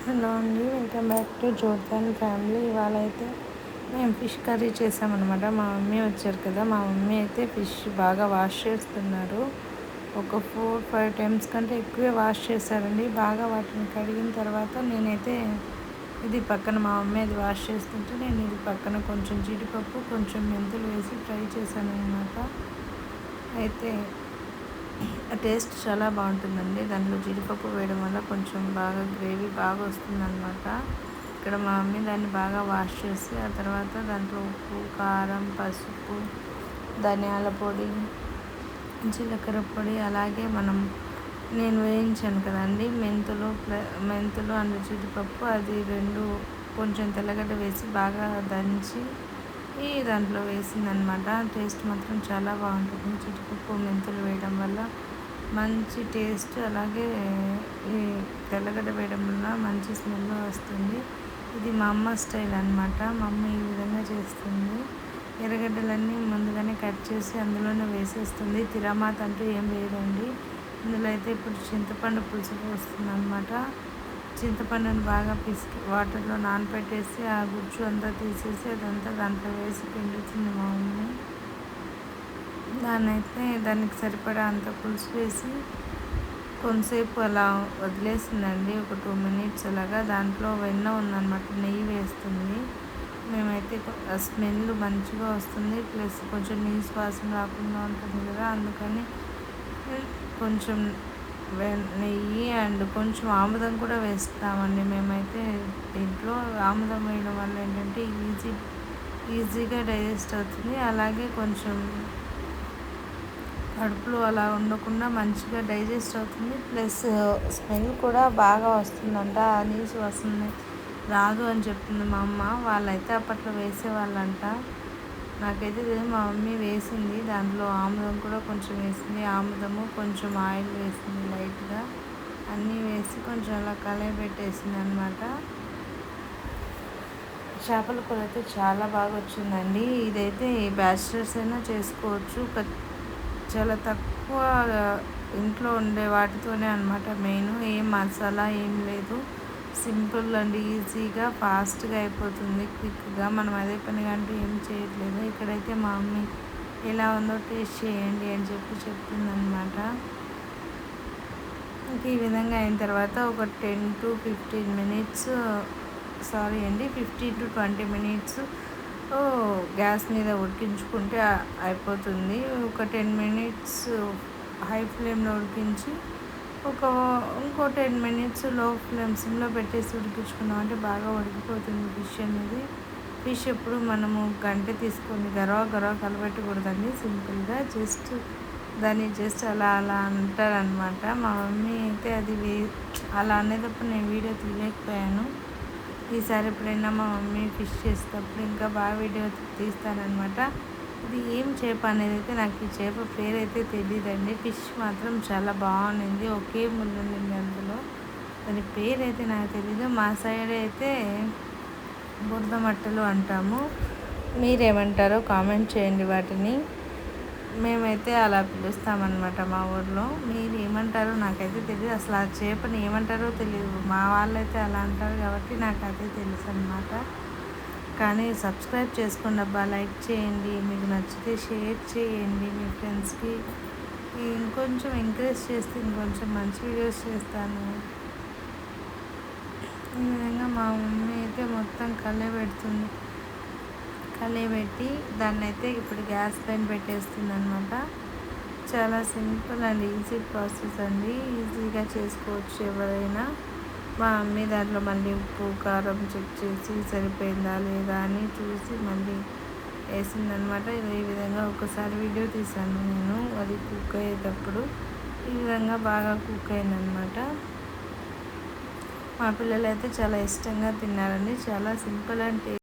Hello అండి, welcome back to Jordan family. ఇవాళ అయితే మేము ఫిష్ కర్రీ చేసామన్నమాట. మా మమ్మీ వచ్చారు కదా, మా మమ్మీ అయితే ఫిష్ బాగా వాష్ చేస్తున్నారు. ఒక 4-5 టైమ్స్ కంటే ఎక్కువే వాష్ చేశారండి. బాగా వాటిని కడిగిన తర్వాత నేనైతే ఇది పక్కన మా మమ్మీ అది వాష్ చేస్తుంటే నేను ఇది పక్కన కొంచెం జీడిపప్పు కొంచెం మెంతులు వేసి ఫ్రై చేశాను అనమాట. అయితే టేస్ట్ చాలా బాగుంటుందండి. దాంట్లో జీడిపప్పు వేయడం వల్ల కొంచెం బాగా గ్రేవీ బాగా వస్తుందన్నమాట. ఇక్కడ మా మమ్మీ దాన్ని బాగా వాష్ చేసి ఆ తర్వాత దాంట్లో ఉప్పు, కారం, పసుపు, ధనియాల పొడి, జీలకర్ర పొడి, అలాగే నేను వేయించాను కదండి మెంతులు అండ్ జీడిపప్పు, అది రెండు కొంచెం తెల్లగడ్డ వేసి బాగా దంచి దాంట్లో వేసిందనమాట. టేస్ట్ మాత్రం చాలా బాగుంటుంది. జీడిపప్పు మెంతులు వేయడం వల్ల మంచి టేస్ట్, అలాగే ఈ తెల్లగడ్డ వేయడం వల్ల మంచి స్మెల్ వస్తుంది. ఇది మా అమ్మ స్టైల్ అనమాట. మా అమ్మ ఈ విధంగా చేస్తుంది. ఎర్రగడ్డలన్నీ ముందుగానే కట్ చేసి అందులోనే వేసేస్తుంది. తిరమాత అంటూ ఏం లేదండి. ఇందులో అయితే ఇప్పుడు చింతపండు పులుసు పోస్తుంది అనమాట. చింతపండుని బాగా పిసికి వాటర్లో నానబెట్టేసి ఆ గుజ్జు అంతా తీసేసి అదంతా దాంట్లో వేసి పిండుతుంది మా మమ్మీ. దానికి సరిపడా అంత పులుసు వేసి కొంతసేపు అలా వదిలేసిందండి, ఒక 2 minutes అలాగా. దాంట్లో వెన్న ఉందన్నమాట, నెయ్యి వేస్తుంది. మేమైతే స్మెల్ మంచిగా వస్తుంది, ప్లస్ కొంచెం నీసు వాసన రాకుండా ఉంటుంది కదా, అందుకని కొంచెం నెయ్యి అండ్ కొంచెం ఆముదం కూడా వేస్తామండి మేమైతే. దీంట్లో ఆముదం వేయడం వల్ల ఏంటంటే ఈజీగా డైజెస్ట్ అవుతుంది, అలాగే కొంచెం కడుపులో అలా ఉండకుండా మంచిగా డైజెస్ట్ అవుతుంది, ప్లస్ స్మెల్ కూడా బాగా వస్తుందంట. నీసు వస్తుంది రాదు అని చెప్తుంది మా అమ్మ. వాళ్ళైతే అప్పట్లో వేసేవాళ్ళంట, నాకైతే తెలియదు. మా మమ్మీ వేసింది, దాంట్లో ఆముదం కూడా కొంచెం వేసింది. ఆముదము కొంచెం ఆయిల్ వేసింది లైట్గా, అన్నీ వేసి కొంచెం అలా కలయి పెట్టేసింది అనమాట. చేపల కూర అయితే చాలా బాగా వచ్చిందండి. ఇదైతే బ్యాచిలర్స్ అయినా చేసుకోవచ్చు. చాలా తక్కువ ఇంట్లో ఉండే వాటితోనే అనమాట. మెయిన్ ఏం మసాలా ఏం లేదు, సింపుల్ అండ్ ఈజీగా ఫాస్ట్గా అయిపోతుంది, క్విక్గా. మనం అదే పని కంటే ఏం చేయట్లేదు. ఇక్కడైతే మా మమ్మీ ఎలా ఉందో టేస్ట్ చేయండి అని చెప్తుందనమాట. ఇంక ఈ విధంగా అయిన తర్వాత ఒక 10 to 15 minutes, 15 to 20 minutes gas మీద ఉడికించుకుంటే అయిపోతుంది. ఒక 10 minutes హై ఫ్లేమ్లో ఉడికించి ఇంకో 10 minutes లో సిమ్లో పెట్టేసి ఉడికించుకున్నాం అంటే బాగా ఉడికిపోతుంది ఫిష్ అనేది. ఫిష్ ఎప్పుడు మనము గంటె తీసుకొని గరవ కలబెట్టకూడదండి. సింపుల్గా దాన్ని అలా అంటారనమాట. మా మమ్మీ అయితే అది అలా అనేటప్పుడు నేను వీడియో తీయలేకపోయాను. ఈసారి ఎప్పుడైనా మా మమ్మీ ఫిష్ చేసేటప్పుడు ఇంకా బాగా వీడియో తీస్తానమాట. ఇది ఏం చేప అనేది అయితే నాకు ఈ చేప పేరు అయితే తెలియదండి. ఫిష్ మాత్రం చాలా బాగుంది, ఒకే ముళ్ళు ఉండింది అందులో. దాని పేరు అయితే నాకు తెలీదు. మా సైడ్ అయితే బురద మట్టలు అంటాము, మీరేమంటారో కామెంట్ చేయండి. వాటిని మేమైతే అలా పిలుస్తామన్నమాట మా ఊర్లో. మీరు ఏమంటారో నాకైతే తెలియదు, అసలు ఆ చేపని ఏమంటారో తెలియదు. మా వాళ్ళైతే అలా అంటారు కాబట్టి నాకు అదే తెలుసు అన్నమాట. కానీ సబ్స్క్రైబ్ చేసుకోండి అబ్బా, లైక్ చేయండి, మీకు నచ్చితే షేర్ చేయండి మీ ఫ్రెండ్స్కి. ఇంకొంచెం ఎంకరేజ్ చేస్తే ఇంకొంచెం మంచి వీడియోస్ చేస్తాను. ఈ విధంగా మా మమ్మీ అయితే మొత్తం కలయబెట్టి దాన్ని అయితే ఇప్పుడు గ్యాస్ పైన పెట్టేస్తుంది అనమాట. చాలా సింపుల్ అండ్ ఈజీ ప్రాసెస్ అండి, ఈజీగా చేసుకోవచ్చు ఎవరైనా. మా మమ్మీ దాంట్లో మళ్ళీ ఉప్పు కారం చెక్ చేసి సరిపోయిందా లేదా అని చూసి మళ్ళీ వేసిందనమాట. ఈ విధంగా ఒకసారి వీడియో తీశాను నేను, అది కుక్ అయ్యేటప్పుడు. ఈ విధంగా బాగా కుక్ అయిందనమాట. మా పిల్లలు అయితే చాలా ఇష్టంగా తిన్నారండి. చాలా సింపుల్ అండ్